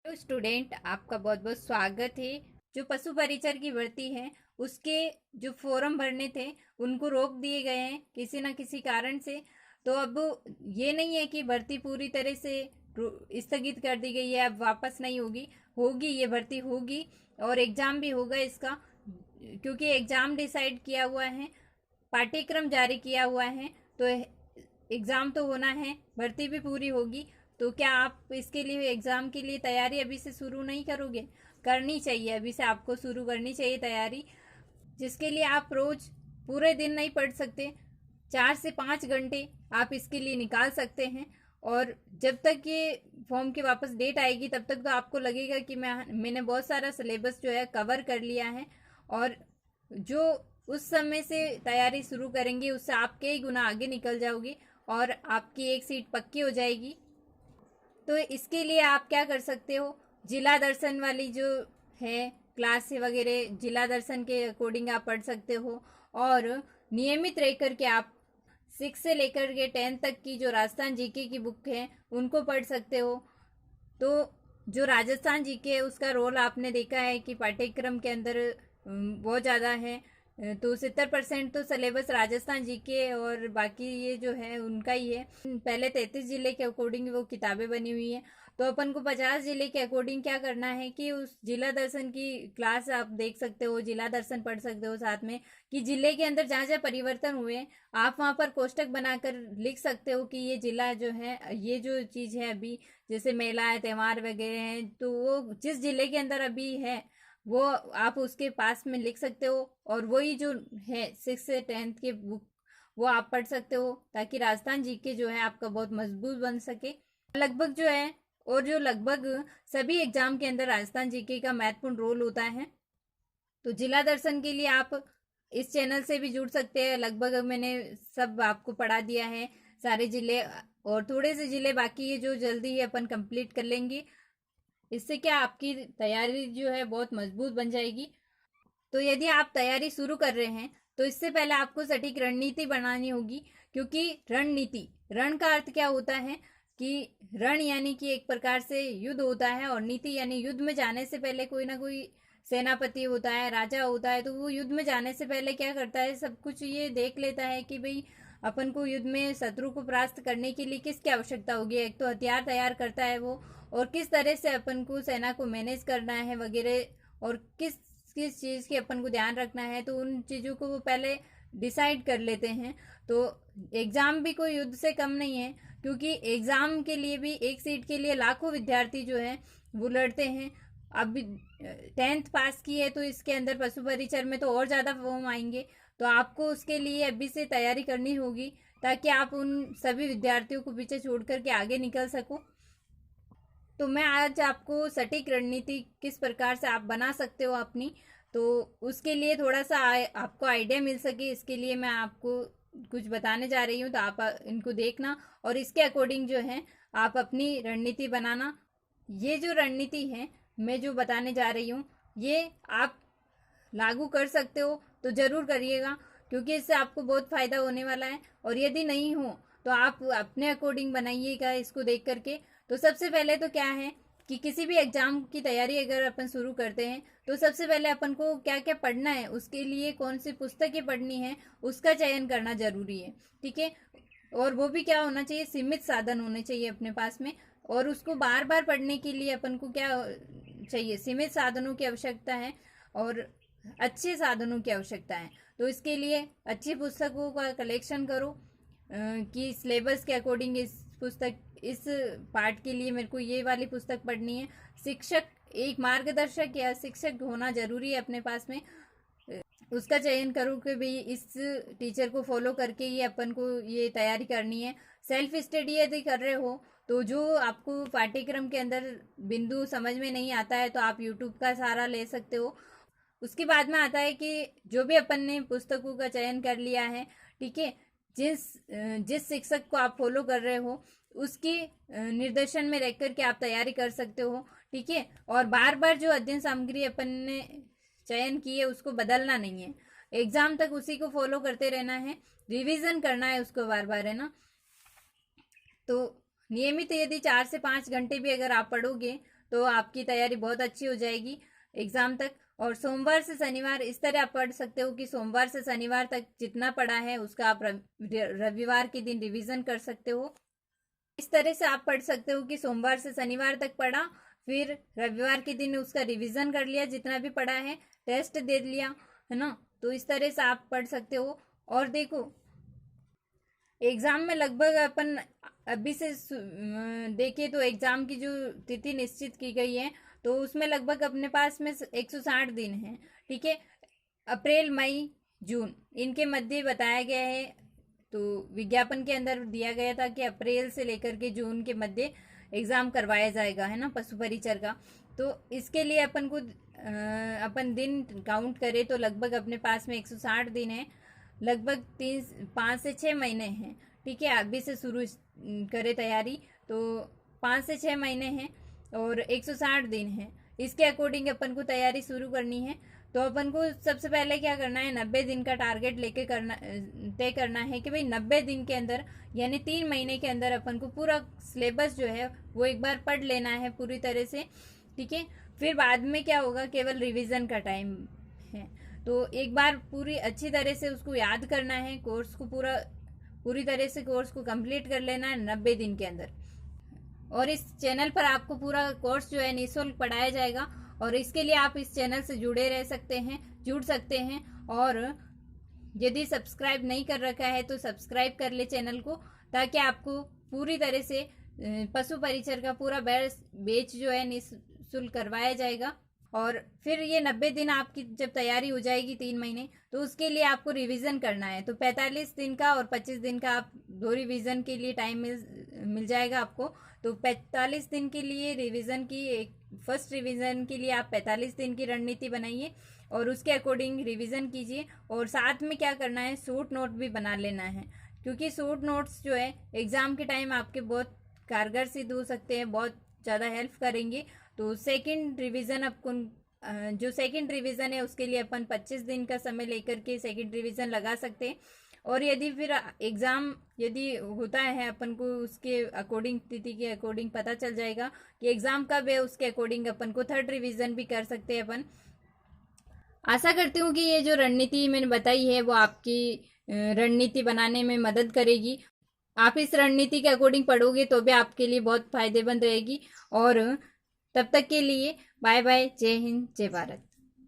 तो स्टूडेंट, आपका बहुत बहुत स्वागत है। जो पशु परिचर की भर्ती है उसके जो फॉर्म भरने थे उनको रोक दिए गए हैं किसी ना किसी कारण से। तो अब ये नहीं है कि भर्ती पूरी तरह से स्थगित कर दी गई है, अब वापस नहीं होगी। ये भर्ती होगी और एग्ज़ाम भी होगा इसका, क्योंकि एग्ज़ाम डिसाइड किया हुआ है, पाठ्यक्रम जारी किया हुआ है। तो एग्ज़ाम तो होना है, भर्ती भी पूरी होगी। तो क्या आप इसके लिए एग्ज़ाम के लिए तैयारी अभी से शुरू नहीं करोगे? करनी चाहिए, अभी से आपको शुरू करनी चाहिए तैयारी, जिसके लिए आप रोज़ पूरे दिन नहीं पढ़ सकते, 4 से 5 घंटे आप इसके लिए निकाल सकते हैं। और जब तक ये फॉर्म की वापस डेट आएगी तब तक तो आपको लगेगा कि मैंने बहुत सारा सिलेबस जो है कवर कर लिया है। और जो उस समय से तैयारी शुरू करेंगे उससे आप कई गुना आगे निकल जाओगी और आपकी एक सीट पक्की हो जाएगी। तो इसके लिए आप क्या कर सकते हो, जिला दर्शन वाली जो है क्लास वगैरह, जिला दर्शन के अकॉर्डिंग आप पढ़ सकते हो। और नियमित रह कर के आप 6 से लेकर के 10 तक की जो राजस्थान जीके की बुक है उनको पढ़ सकते हो। तो जो राजस्थान जीके है उसका रोल आपने देखा है कि पाठ्यक्रम के अंदर बहुत ज़्यादा है। तो 70% तो सिलेबस राजस्थान जीके और बाकी ये जो है उनका ही है। पहले 33 जिले के अकॉर्डिंग वो किताबें बनी हुई हैं। तो अपन को 50 जिले के अकॉर्डिंग क्या करना है कि उस जिला दर्शन की क्लास आप देख सकते हो, जिला दर्शन पढ़ सकते हो साथ में, कि जिले के अंदर जहाँ जहाँ परिवर्तन हुए आप वहाँ पर कोष्टक बनाकर लिख सकते हो कि ये जिला जो है, ये जो चीज़ है अभी, जैसे मेला है, त्यौहार वगैरह हैं, तो वो जिस जिले के अंदर अभी है वो आप उसके पास में लिख सकते हो। और वही जो है 6 से 10 के बुक वो आप पढ़ सकते हो, ताकि राजस्थान जीके जो है आपका बहुत मजबूत बन सके। लगभग जो है, और जो लगभग सभी एग्जाम के अंदर राजस्थान जीके का महत्वपूर्ण रोल होता है। तो जिला दर्शन के लिए आप इस चैनल से भी जुड़ सकते हैं। लगभग मैंने सब आपको पढ़ा दिया है, सारे जिले, और थोड़े से जिले बाकी है जो जल्दी ही अपन कंप्लीट कर लेंगे। इससे क्या आपकी तैयारी जो है बहुत मजबूत बन जाएगी। तो यदि आप तैयारी शुरू कर रहे हैं तो इससे पहले आपको सटीक रणनीति बनानी होगी, क्योंकि रणनीति, रण का अर्थ क्या होता है कि रण यानी कि एक प्रकार से युद्ध होता है, और नीति यानी युद्ध में जाने से पहले कोई ना कोई सेनापति होता है, राजा होता है। तो वो युद्ध में जाने से पहले क्या करता है, सब कुछ ये देख लेता है कि भाई अपन को युद्ध में शत्रु को परास्त करने के लिए किसकी आवश्यकता होगी। एक तो हथियार तैयार करता है वो, और किस तरह से अपन को सेना को मैनेज करना है वगैरह, और किस किस चीज़ की अपन को ध्यान रखना है, तो उन चीज़ों को वो पहले डिसाइड कर लेते हैं। तो एग्ज़ाम भी कोई युद्ध से कम नहीं है, क्योंकि एग्ज़ाम के लिए भी एक सीट के लिए लाखों विद्यार्थी जो है वो लड़ते हैं। अब 10th पास की है तो इसके अंदर पशु परिचर में तो और ज़्यादा फॉर्म आएंगे। तो आपको उसके लिए अभी से तैयारी करनी होगी, ताकि आप उन सभी विद्यार्थियों को पीछे छोड़ करके आगे निकल सको। तो मैं आज आपको सटीक रणनीति किस प्रकार से आप बना सकते हो अपनी, तो उसके लिए थोड़ा सा आपको आइडिया मिल सके, इसके लिए मैं आपको कुछ बताने जा रही हूँ। तो आप इनको देखना और इसके अकॉर्डिंग जो है आप अपनी रणनीति बनाना। ये जो रणनीति है मैं जो बताने जा रही हूँ, ये आप लागू कर सकते हो तो ज़रूर करिएगा, क्योंकि इससे आपको बहुत फ़ायदा होने वाला है। और यदि नहीं हो तो आप अपने अकॉर्डिंग बनाइएगा इसको देख करके। तो सबसे पहले तो क्या है कि किसी भी एग्ज़ाम की तैयारी अगर अपन शुरू करते हैं तो सबसे पहले अपन को क्या क्या पढ़ना है, उसके लिए कौन सी पुस्तकें पढ़नी है उसका चयन करना ज़रूरी है। ठीक है, और वो भी क्या होना चाहिए, सीमित साधन होने चाहिए अपने पास में। और उसको बार बार पढ़ने के लिए अपन को क्या चाहिए, सीमित साधनों की आवश्यकता है और अच्छे साधनों की आवश्यकता है। तो इसके लिए अच्छी पुस्तकों का कलेक्शन करो, कि सिलेबस के अकॉर्डिंग इस पुस्तक, इस पार्ट के लिए मेरे को ये वाली पुस्तक पढ़नी है। शिक्षक, एक मार्गदर्शक या शिक्षक होना जरूरी है अपने पास में, उसका चयन करो कि भाई इस टीचर को फॉलो करके ही अपन को ये तैयारी करनी है। सेल्फ स्टडी यदि कर रहे हो तो जो आपको पाठ्यक्रम के अंदर बिंदु समझ में नहीं आता है तो आप यूट्यूब का सहारा ले सकते हो। उसके बाद में आता है कि जो भी अपन ने पुस्तकों का चयन कर लिया है, ठीक है, जिस जिस शिक्षक को आप फॉलो कर रहे हो उसकी निर्देशन में रह कर के आप तैयारी कर सकते हो। ठीक है, और बार बार जो अध्ययन सामग्री अपन ने चयन की है उसको बदलना नहीं है, एग्जाम तक उसी को फॉलो करते रहना है, रिवीजन करना है उसको बार बार, है ना। तो नियमित यदि 4 से 5 घंटे भी अगर आप पढ़ोगे तो आपकी तैयारी बहुत अच्छी हो जाएगी एग्ज़ाम तक। और सोमवार से शनिवार इस तरह आप पढ़ सकते हो कि सोमवार से शनिवार तक जितना पढ़ा है उसका आप रविवार के दिन रिवीजन कर सकते हो। इस तरह से आप पढ़ सकते हो कि सोमवार से शनिवार तक पढ़ा, फिर रविवार के दिन उसका रिवीजन कर लिया, जितना भी पढ़ा है टेस्ट दे लिया, है ना। तो इस तरह से आप पढ़ सकते हो। और देखो एग्ज़ाम में लगभग अपन अभी से देखें तो एग्ज़ाम की जो तिथि निश्चित की गई है तो उसमें लगभग अपने पास में 160 दिन है, ठीक है। अप्रैल मई जून इनके मध्य बताया गया है। तो विज्ञापन के अंदर दिया गया था कि अप्रैल से लेकर के जून के मध्य एग्ज़ाम करवाया जाएगा, है ना, पशु परिचर का। तो इसके लिए अपन को अपन दिन काउंट करें तो लगभग अपने पास में 160 दिन है, लगभग 5 से 6 महीने हैं, ठीक है। अभी से शुरू करें तैयारी तो 5 से 6 महीने हैं और 160 दिन है। इसके अकॉर्डिंग अपन को तैयारी शुरू करनी है। तो अपन को सबसे पहले क्या करना है, 90 दिन का टारगेट लेके तय करना है कि भाई 90 दिन के अंदर यानी 3 महीने के अंदर अपन को पूरा सिलेबस जो है वो एक बार पढ़ लेना है पूरी तरह से, ठीक है। फिर बाद में क्या होगा, केवल रिवीजन का टाइम है। तो एक बार पूरी अच्छी तरह से उसको याद करना है, कोर्स को पूरी तरह से कोर्स को कंप्लीट कर लेना है 90 दिन के अंदर। और इस चैनल पर आपको पूरा कोर्स जो है निःशुल्क पढ़ाया जाएगा और इसके लिए आप इस चैनल से जुड़ सकते हैं। और यदि सब्सक्राइब नहीं कर रखा है तो सब्सक्राइब कर ले चैनल को, ताकि आपको पूरी तरह से पशु परिचर का पूरा बैच जो है निःशुल्क करवाया जाएगा। और फिर ये 90 दिन आपकी जब तैयारी हो जाएगी 3 महीने, तो उसके लिए आपको रिवीजन करना है। तो 45 दिन का और 25 दिन का आप 2 रिवीजन के लिए टाइम मिल जाएगा आपको। तो 45 दिन के लिए रिवीजन की फर्स्ट रिवीजन के लिए आप 45 दिन की रणनीति बनाइए और उसके अकॉर्डिंग रिवीजन कीजिए। और साथ में क्या करना है, शॉर्ट नोट भी बना लेना है, क्योंकि शॉर्ट नोट्स जो है एग्ज़ाम के टाइम आपके बहुत कारगर सिद्ध हो सकते हैं, बहुत ज़्यादा हेल्प करेंगे। तो सेकंड रिवीजन जो सेकंड रिवीजन है उसके लिए अपन 25 दिन का समय लेकर के सेकंड रिवीजन लगा सकते हैं। और यदि फिर एग्ज़ाम यदि होता है अपन को उसके अकॉर्डिंग तिथि के अकॉर्डिंग पता चल जाएगा कि एग्ज़ाम कब है, उसके अकॉर्डिंग अपन को थर्ड रिवीजन भी कर सकते हैं अपन। आशा करती हूँ कि ये जो रणनीति मैंने बताई है वो आपकी रणनीति बनाने में मदद करेगी। आप इस रणनीति के अकॉर्डिंग पढ़ोगे तो भी आपके लिए बहुत फायदेमंद रहेगी। और तब तक के लिए बाय बाय, जय हिंद, जय भारत।